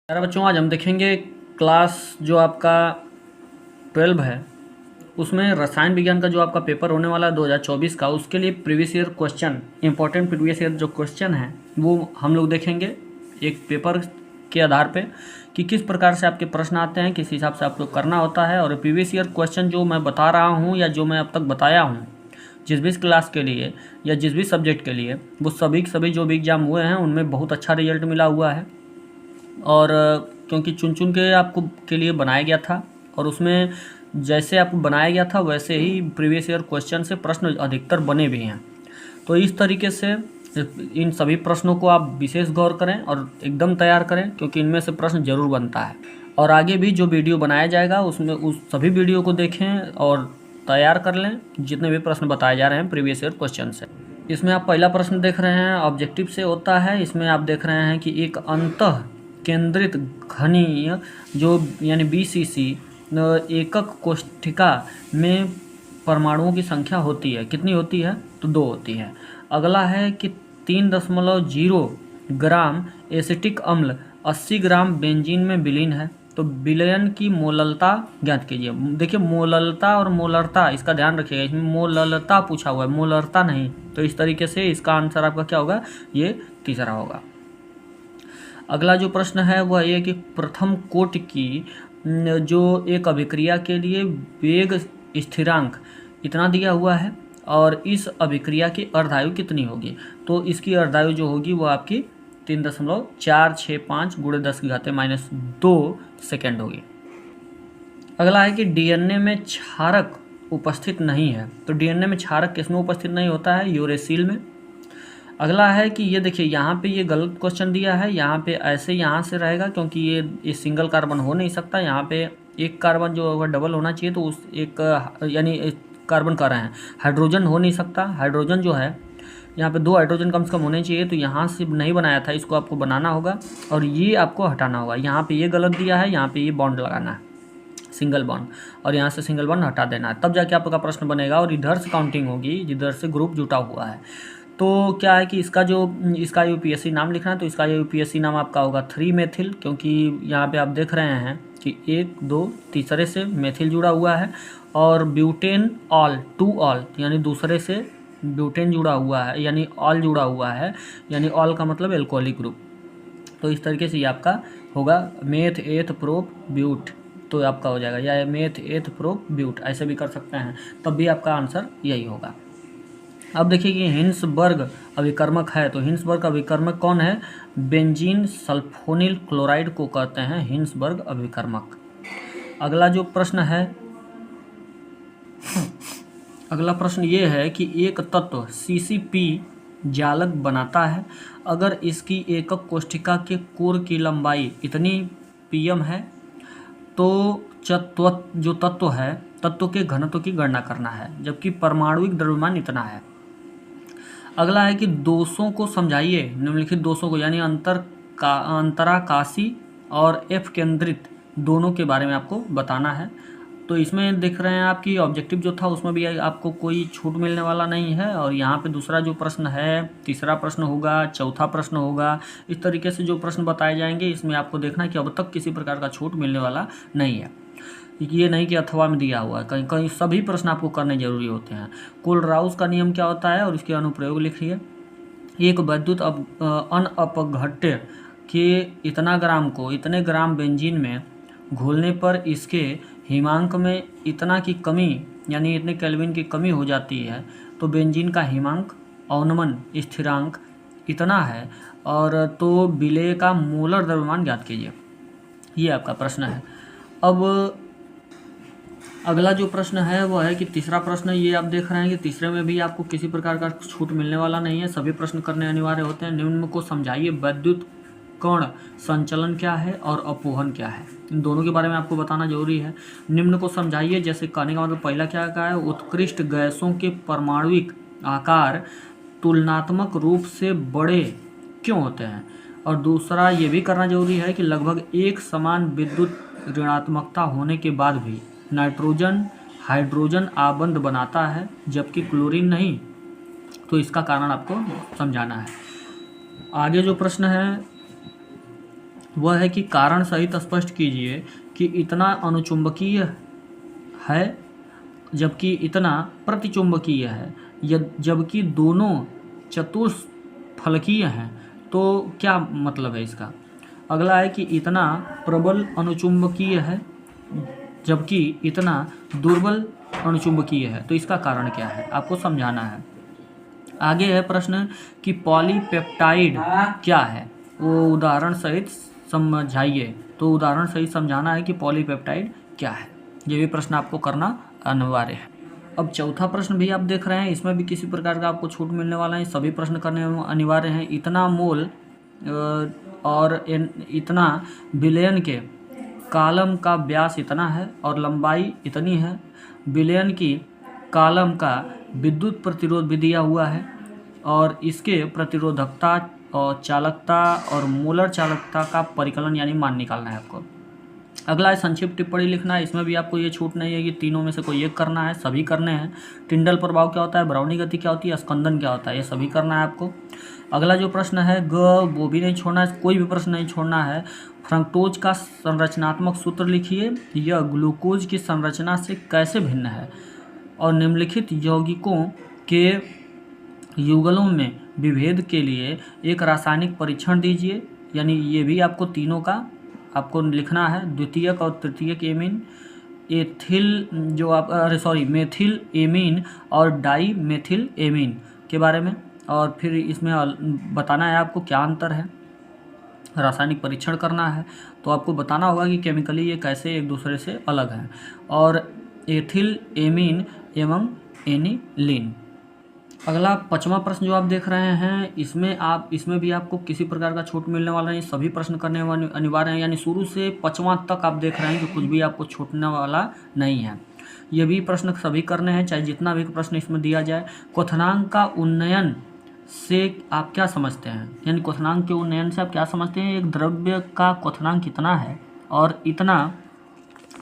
प्यारे बच्चों, आज हम देखेंगे क्लास जो आपका 12 है उसमें रसायन विज्ञान का जो आपका पेपर होने वाला है 2024 का, उसके लिए previous year question, important previous year जो क्वेश्चन है वो हम लोग देखेंगे एक पेपर के आधार पे कि किस प्रकार से आपके प्रश्न आते हैं, किस हिसाब से आपको करना होता है। और प्रीवियस ईयर क्वेश्चन जो मैं बता रहा हूँ या जो मैं अब तक बताया हूँ जिस भी क्लास के लिए या जिस भी सब्जेक्ट के लिए, वो सभी जो भी एग्ज़ाम हुए हैं उनमें बहुत अच्छा रिजल्ट मिला हुआ है। और क्योंकि चुन चुन के आपको के लिए बनाया गया था और उसमें जैसे आपको बनाया गया था वैसे ही प्रीवियस ईयर क्वेश्चन से प्रश्न अधिकतर बने भी हैं। तो इस तरीके से इन सभी प्रश्नों को आप विशेष गौर करें और एकदम तैयार करें, क्योंकि इनमें से प्रश्न जरूर बनता है। और आगे भी जो वीडियो बनाया जाएगा उसमें उस सभी वीडियो को देखें और तैयार कर लें जितने भी प्रश्न बताए जा रहे हैं प्रीवियस ईयर क्वेश्चन से। इसमें आप पहला प्रश्न देख रहे हैं, ऑब्जेक्टिव से होता है। इसमें आप देख रहे हैं कि एक अंतः केंद्रित घनीय जो यानी BCC एकक कोष्ठिका में परमाणुओं की संख्या होती है, कितनी होती है? तो 2 होती है। अगला है कि 3.0 ग्राम एसिटिक अम्ल 80 ग्राम बेंजीन में विलीन है, तो विलयन की मोललता ज्ञात कीजिए। देखिए, मोललता और मोलरता इसका ध्यान रखिएगा, इसमें मोललता पूछा हुआ है, मोलरता नहीं। तो इस तरीके से इसका आंसर आपका क्या होगा? ये तीसरा होगा। अगला जो प्रश्न है वह ये कि प्रथम कोटि की जो एक अभिक्रिया के लिए वेग स्थिरांक इतना दिया हुआ है और इस अभिक्रिया की अर्धायु कितनी होगी? तो इसकी अर्धायु जो होगी वो आपकी 3.465 × 10⁻² सेकेंड होगी। अगला है कि DNA में क्षारक उपस्थित नहीं है, तो DNA में क्षारक किसमें उपस्थित नहीं होता है? यूरेसिल में। अगला है कि ये देखिए, यहाँ पे ये गलत क्वेश्चन दिया है, यहाँ पे ऐसे यहाँ से रहेगा क्योंकि ये सिंगल कार्बन हो नहीं सकता। यहाँ पे एक कार्बन जो होगा डबल होना चाहिए, तो उस एक यानी कार्बन कह रहे हैं, हाइड्रोजन हो नहीं सकता। हाइड्रोजन जो है यहाँ पे 2 हाइड्रोजन कम से कम होने चाहिए, तो यहाँ से नहीं बनाया था, इसको आपको बनाना होगा और ये आपको हटाना होगा। यहाँ पे ये गलत दिया है, यहाँ पे ये बॉन्ड लगाना है, सिंगल बॉन्ड, और यहाँ से सिंगल बॉन्ड हटा देना है, तब जाके आपका प्रश्न बनेगा। और इधर से काउंटिंग होगी जिधर से ग्रुप जुटा हुआ है। तो क्या है कि इसका UPSC नाम लिखना है, तो इसका UPSC नाम आपका होगा 3 मेथिल, क्योंकि यहाँ पे आप देख रहे हैं कि 1 2 तीसरे से मेथिल जुड़ा हुआ है और ब्यूटेन ऑल 2 ऑल यानी दूसरे से ब्यूटेन जुड़ा हुआ है, यानी ऑल जुड़ा हुआ है, यानी ऑल का मतलब एल्कोहलिक ग्रुप। तो इस तरीके से ये आपका होगा मेथ एथ प्रोप ब्यूट, तो आपका हो जाएगा या मेथ एथ प्रोप ब्यूट, ऐसे भी कर सकते हैं, तब भी आपका आंसर यही होगा। अब देखिए कि हिंसबर्ग अभिकर्मक है, तो हिंसबर्ग अभिकर्मक कौन है? बेंजीन सल्फोनिल क्लोराइड को कहते हैं हिंसबर्ग अभिकर्मक। अगला जो प्रश्न है, अगला प्रश्न ये है कि एक तत्व CCP जालक बनाता है अगर इसकी एकक कोष्ठिका के कोर की लंबाई इतनी pm है, तो जो तत्व है तत्व के घनत्व की गणना करना है, जबकि परमाणुविक द्रव्यमान इतना है। अगला है कि दोषों को समझाइए, निम्नलिखित दोषों को, यानी अंतराकाशी और F केंद्रित दोनों के बारे में आपको बताना है। तो इसमें देख रहे हैं आपकी ऑब्जेक्टिव जो था उसमें भी आपको कोई छूट मिलने वाला नहीं है। और यहाँ पे दूसरा जो प्रश्न है, तीसरा प्रश्न होगा, चौथा प्रश्न होगा, इस तरीके से जो प्रश्न बताए जाएंगे इसमें आपको देखना है कि अब तक किसी प्रकार का छूट मिलने वाला नहीं है। ये नहीं कि अथवा में दिया हुआ है, कहीं कहीं सभी प्रश्न आपको करने जरूरी होते हैं। कोलराउस का नियम क्या होता है और इसके अनुप्रयोग लिखिए। एक वैद्युत अनअपघट्य के इतना ग्राम को इतने ग्राम बेंजीन में घोलने पर इसके हिमांक में इतना की कमी यानी इतने केल्विन की कमी हो जाती है, तो बेंजीन का हिमांक अवनमन स्थिरांक इतना है, और तो विलेय का मोलर द्रव्यमान ज्ञात कीजिए। ये आपका प्रश्न है। अब अगला जो प्रश्न है वो है कि तीसरा प्रश्न, ये आप देख रहे हैं कि तीसरे में भी आपको किसी प्रकार का छूट मिलने वाला नहीं है, सभी प्रश्न करने अनिवार्य होते हैं। निम्न को समझाइए, वैद्युत कण संचलन क्या है और अपोहन क्या है, इन दोनों के बारे में आपको बताना जरूरी है। निम्न को समझाइए, जैसे कहने का मतलब पहला क्या कहा है, उत्कृष्ट गैसों के परमाणुविक आकार तुलनात्मक रूप से बड़े क्यों होते हैं, और दूसरा ये भी करना जरूरी है कि लगभग एक समान विद्युत ऋणात्मकता होने के बाद भी नाइट्रोजन हाइड्रोजन आबंध बनाता है जबकि क्लोरीन नहीं, तो इसका कारण आपको समझाना है। आगे जो प्रश्न है वह है कि कारण सहित स्पष्ट कीजिए कि इतना अनुचुंबकीय है जबकि इतना प्रतिचुंबकीय है, जबकि दोनों चतुष्फलकीय हैं। तो क्या मतलब है इसका? अगला है कि इतना प्रबल अनुचुंबकीय है जबकि इतना दुर्बल अणुचुंबकीय है। तो इसका कारण क्या है, आपको समझाना है। आगे है प्रश्न कि पॉलीपेप्टाइड क्या है, वो उदाहरण सहित समझाइए। तो उदाहरण सहित समझाना है कि पॉलीपेप्टाइड क्या है। ये भी प्रश्न आपको करना अनिवार्य है। अब चौथा प्रश्न भी आप देख रहे हैं, इसमें भी किसी प्रकार का आपको छूट मिलने वाला है। सभी प्रश्न करने अनिवार्य हैं। इतना मोल और इतना बिलियन के कॉलम का व्यास इतना है और लंबाई इतनी है। बिलियन की कॉलम का विद्युत प्रतिरोध भी दिया हुआ है और इसके प्रतिरोधकता और चालकता और मोलर चालकता का परिकलन यानी मान निकालना है आपको। अगला है संक्षिप्त टिप्पणी लिखना है। इसमें भी आपको ये छूट नहीं है कि तीनों में से कोई एक करना है, सभी करने हैं। टिंडल प्रभाव क्या होता है, ब्राउनी गति क्या होती है, स्कंदन क्या होता है, ये सभी करना है आपको। अगला जो प्रश्न है वो भी नहीं छोड़ना है, कोई भी प्रश्न नहीं छोड़ना है। फ्रक्टोज का संरचनात्मक सूत्र लिखिए, यह ग्लूकोज की संरचना से कैसे भिन्न है, और निम्नलिखित यौगिकों के युगलों में विभेद के लिए एक रासायनिक परीक्षण दीजिए। यानी ये भी आपको तीनों का आपको लिखना है, द्वितीयक और तृतीयक एमीन, मेथिल एमीन और डाई मेथिल एमीन के बारे में। और फिर इसमें बताना है आपको क्या अंतर है, रासायनिक परीक्षण करना है। तो आपको बताना होगा कि केमिकली ये कैसे एक दूसरे से अलग हैं। और एथिल एमीन एवं एनिलीन। अगला 5वां प्रश्न जो आप देख रहे हैं, इसमें भी आपको किसी प्रकार का छूट मिलने वाला नहीं, सभी प्रश्न करने अनिवार्य हैं। यानी शुरू से 5वां तक आप देख रहे हैं कि कुछ भी आपको छूटने वाला नहीं है। ये भी प्रश्न सभी करने हैं, चाहे जितना भी प्रश्न इसमें दिया जाए। क्वथनांक का उन्नयन से आप क्या समझते हैं, यानी क्वथनांक के उन्नयन से आप क्या समझते हैं? एक द्रव्य का क्वथनांक कितना है और इतना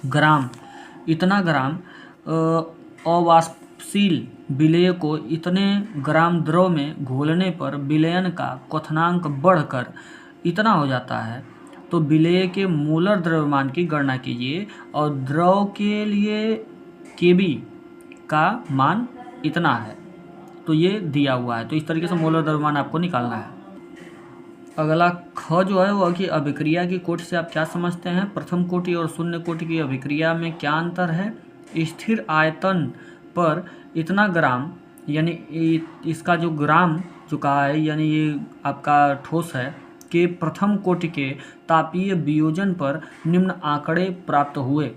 ग्राम अवाष्पशील विलेय को इतने ग्राम द्रव में घोलने पर विलयन का क्वथनांक बढ़कर इतना हो जाता है। तो विलेय के मोलर द्रव्यमान की गणना कीजिए और द्रव के लिए Kb का मान इतना है, तो ये दिया हुआ है। तो इस तरीके से मोलर द्रव्यमान आपको निकालना है। अगला ख जो है वो कि अभिक्रिया की कोटि से आप क्या समझते हैं? प्रथम कोटि और शून्य कोटि की अभिक्रिया में क्या अंतर है? स्थिर आयतन पर इतना ग्राम, यानी इसका जो ग्राम जो कहा है, यानी ये आपका ठोस है कि प्रथम कोटि के तापीय वियोजन पर निम्न आंकड़े प्राप्त हुए।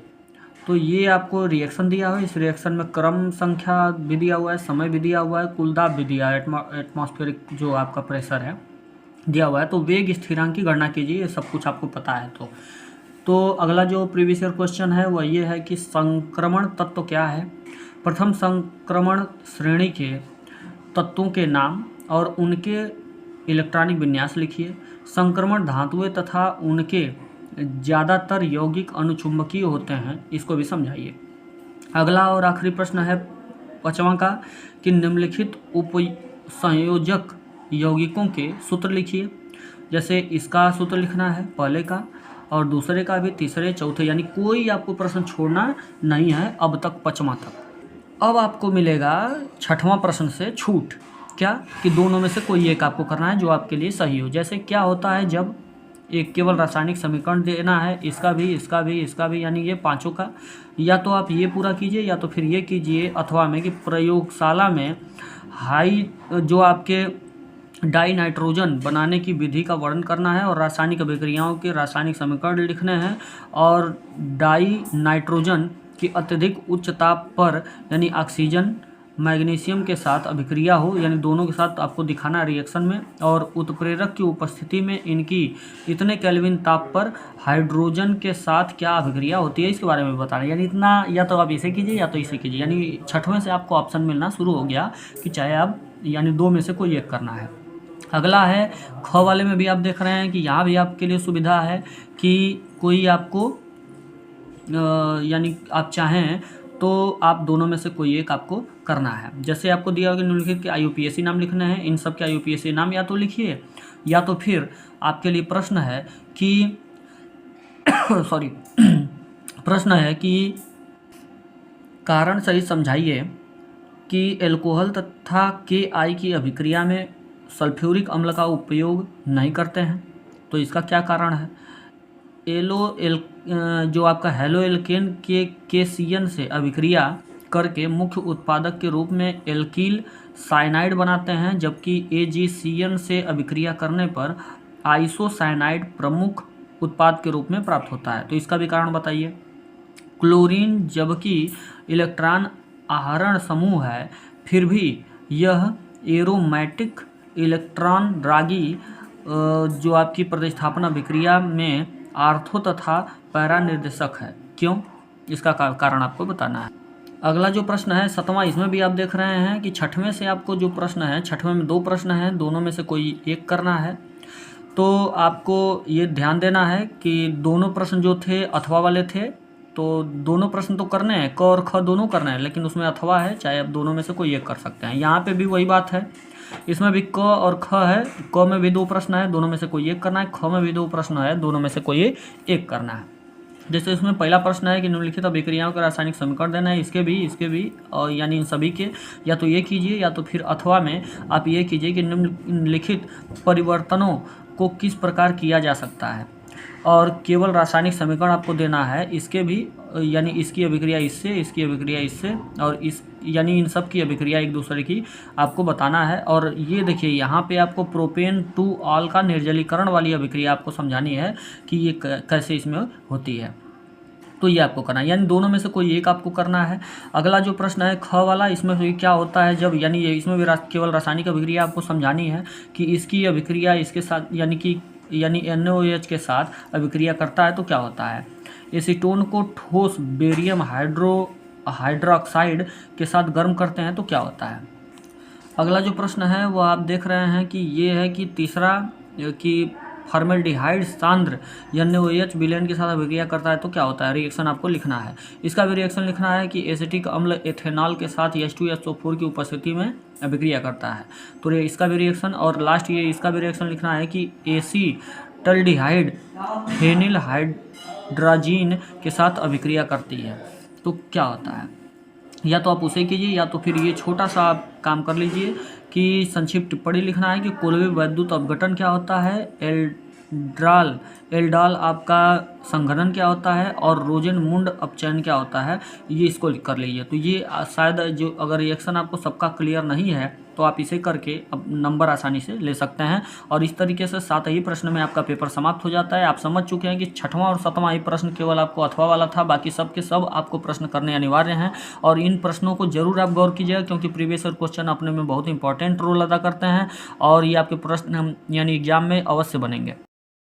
तो ये आपको रिएक्शन दिया हुआ है, इस रिएक्शन में क्रम संख्या भी दिया हुआ है, समय भी दिया हुआ है, कुल दाब भी दिया है, एटमॉस्फेरिक जो आपका प्रेशर है दिया हुआ है। तो वेग स्थिरांक की गणना कीजिए, ये सब कुछ आपको पता है। तो अगला जो प्रीवियस ईयर क्वेश्चन है वह ये है कि संक्रमण तत्व क्या है? प्रथम संक्रमण श्रेणी के तत्वों के नाम और उनके इलेक्ट्रॉनिक विन्यास लिखिए। संक्रमण धातुएं तथा उनके ज़्यादातर यौगिक अनुचुंबकीय होते हैं, इसको भी समझाइए। अगला और आखिरी प्रश्न है 5वां का कि निम्नलिखित उपसंयोजक यौगिकों के सूत्र लिखिए। जैसे इसका सूत्र लिखना है पहले का, और दूसरे का भी, तीसरे चौथे, यानी कोई आपको प्रश्न छोड़ना नहीं है अब तक 5वां तक। अब आपको मिलेगा 6वां प्रश्न से छूट, क्या कि दोनों में से कोई एक आपको करना है जो आपके लिए सही हो। जैसे क्या होता है जब एक केवल रासायनिक समीकरण देना है, इसका भी, यानी ये पांचों का, या तो आप ये पूरा कीजिए या तो फिर ये कीजिए, अथवा में कि प्रयोगशाला में जो आपके डाई नाइट्रोजन बनाने की विधि का वर्णन करना है और रासायनिक अभिक्रियाओं के रासायनिक समीकरण लिखने हैं। और डाई नाइट्रोजन की अत्यधिक उच्च ताप पर, यानी ऑक्सीजन मैग्नीशियम के साथ अभिक्रिया हो, यानी दोनों के साथ आपको दिखाना है रिएक्शन में, और उत्प्रेरक की उपस्थिति में इनकी इतने केल्विन ताप पर हाइड्रोजन के साथ क्या अभिक्रिया होती है इसके बारे में बताना है। यानी इतना, या तो आप इसे कीजिए या तो इसे कीजिए। यानी 6वें से आपको ऑप्शन मिलना शुरू हो गया कि चाहे आप, यानी दो में से कोई एक करना है। अगला है ख वाले में भी आप देख रहे हैं कि यहाँ भी आपके लिए सुविधा है कि कोई आपको यानी आप चाहें तो आप दोनों में से कोई एक आपको करना है। जैसे आपको दिया होगा निम्नलिखित के IUPAC नाम लिखने हैं, इन सब के IUPAC नाम या तो लिखिए, या तो फिर आपके लिए प्रश्न है कि सॉरी प्रश्न है कि कारण सही समझाइए कि एल्कोहल तथा KI की अभिक्रिया में सल्फ्यूरिक अम्ल का उपयोग नहीं करते हैं, तो इसका क्या कारण है। जो आपका हेलो एल्केन के KCN से अभिक्रिया करके मुख्य उत्पादक के रूप में एल्कील साइनाइड बनाते हैं, जबकि AgCN से अभिक्रिया करने पर आइसोसाइनाइड प्रमुख उत्पाद के रूप में प्राप्त होता है, तो इसका भी कारण बताइए। क्लोरीन जबकि इलेक्ट्रॉन आहरण समूह है, फिर भी यह एरोमेटिक इलेक्ट्रॉन रागी जो आपकी प्रतिस्थापन अभिक्रिया में आर्थो तथा पैरा निर्देशक है, क्यों, इसका कारण आपको बताना है। अगला जो प्रश्न है 7वां, इसमें भी आप देख रहे हैं कि 6वें से आपको जो प्रश्न है, 6वें में 2 प्रश्न हैं, दोनों में से कोई एक करना है। तो आपको ये ध्यान देना है कि दोनों प्रश्न जो थे अथवा वाले थे, तो दोनों प्रश्न तो करने हैं, क और ख दोनों करने हैं, लेकिन उसमें अथवा है, चाहे आप दोनों में से कोई एक कर सकते हैं। यहाँ पे भी वही बात है, इसमें भी क और ख है, क में भी 2 प्रश्न है, दोनों में से कोई एक करना है, ख में भी 2 प्रश्न है, दोनों में से कोई एक करना है। जैसे इसमें पहला प्रश्न है कि निम्नलिखित अभिक्रियाओं के रासायनिक समीकरण देना है, इसके भी और यानी इन सभी के या तो ये कीजिए या तो फिर अथवा में आप ये कीजिए कि निम्नलिखित परिवर्तनों को किस प्रकार किया जा सकता है, और केवल रासायनिक समीकरण आपको देना है, इसके भी यानी इसकी अभिक्रिया इससे, इसकी अभिक्रिया इससे, और इस यानी इन सब की अभिक्रिया एक दूसरे की आपको बताना है। और ये देखिए यहाँ पे आपको प्रोपेन टू ऑल का निर्जलीकरण वाली अभिक्रिया आपको समझानी है कि ये कैसे इसमें होती है, तो ये आपको करना है, यानी दोनों में से कोई एक आपको करना है। अगला जो प्रश्न है ख वाला, इसमें भी क्या होता है जब, यानी ये इसमें भी केवल रासायनिक अभिक्रिया आपको समझानी है कि इसकी अभिक्रिया इसके साथ यानी NaOH के साथ अभिक्रिया करता है तो क्या होता है। एसीटोन को ठोस बेरियम हाइड्रोक्साइड के साथ गर्म करते हैं तो क्या होता है। अगला जो प्रश्न है वो आप देख रहे हैं कि ये है कि तीसरा कि फॉर्मेल्डिहाइड सांद्र NaOH विलेन के साथ अभिक्रिया करता है तो क्या होता है, रिएक्शन आपको लिखना है। इसका भी रिएक्शन लिखना है कि एसिटिक अम्ल एथेनॉल के साथ H2SO4 की उपस्थिति में अभिक्रिया करता है, तो इसका भी रिएक्शन, और लास्ट ये इसका भी रिएक्शन लिखना है कि एसीटल्डिहाइड फेनिल हाइड्राजीन के साथ अभिक्रिया करती है तो क्या होता है। या तो आप उसे कीजिए या तो फिर ये छोटा सा आप काम कर लीजिए कि संक्षिप्त टिप्पणी लिखना है कि कोलवे वैद्युत अपघटन क्या होता है, एल्डाल आपका संघनन क्या होता है, और रोजेनमुंड अपचयन क्या होता है, ये इसको कर लीजिए। तो ये शायद जो अगर रिएक्शन आपको सबका क्लियर नहीं है तो आप इसे करके अब नंबर आसानी से ले सकते हैं। और इस तरीके से 7 ही प्रश्न में आपका पेपर समाप्त हो जाता है। आप समझ चुके हैं कि 6वां और 7वां ही प्रश्न केवल आपको अथवा वाला था, बाकी सब के सब आपको प्रश्न करने अनिवार्य हैं। और इन प्रश्नों को जरूर आप गौर कीजिएगा क्योंकि प्रीवियस ईयर क्वेश्चन अपने में बहुत इंपॉर्टेंट रोल अदा करते हैं और ये आपके प्रश्न यानी एग्जाम में अवश्य बनेंगे।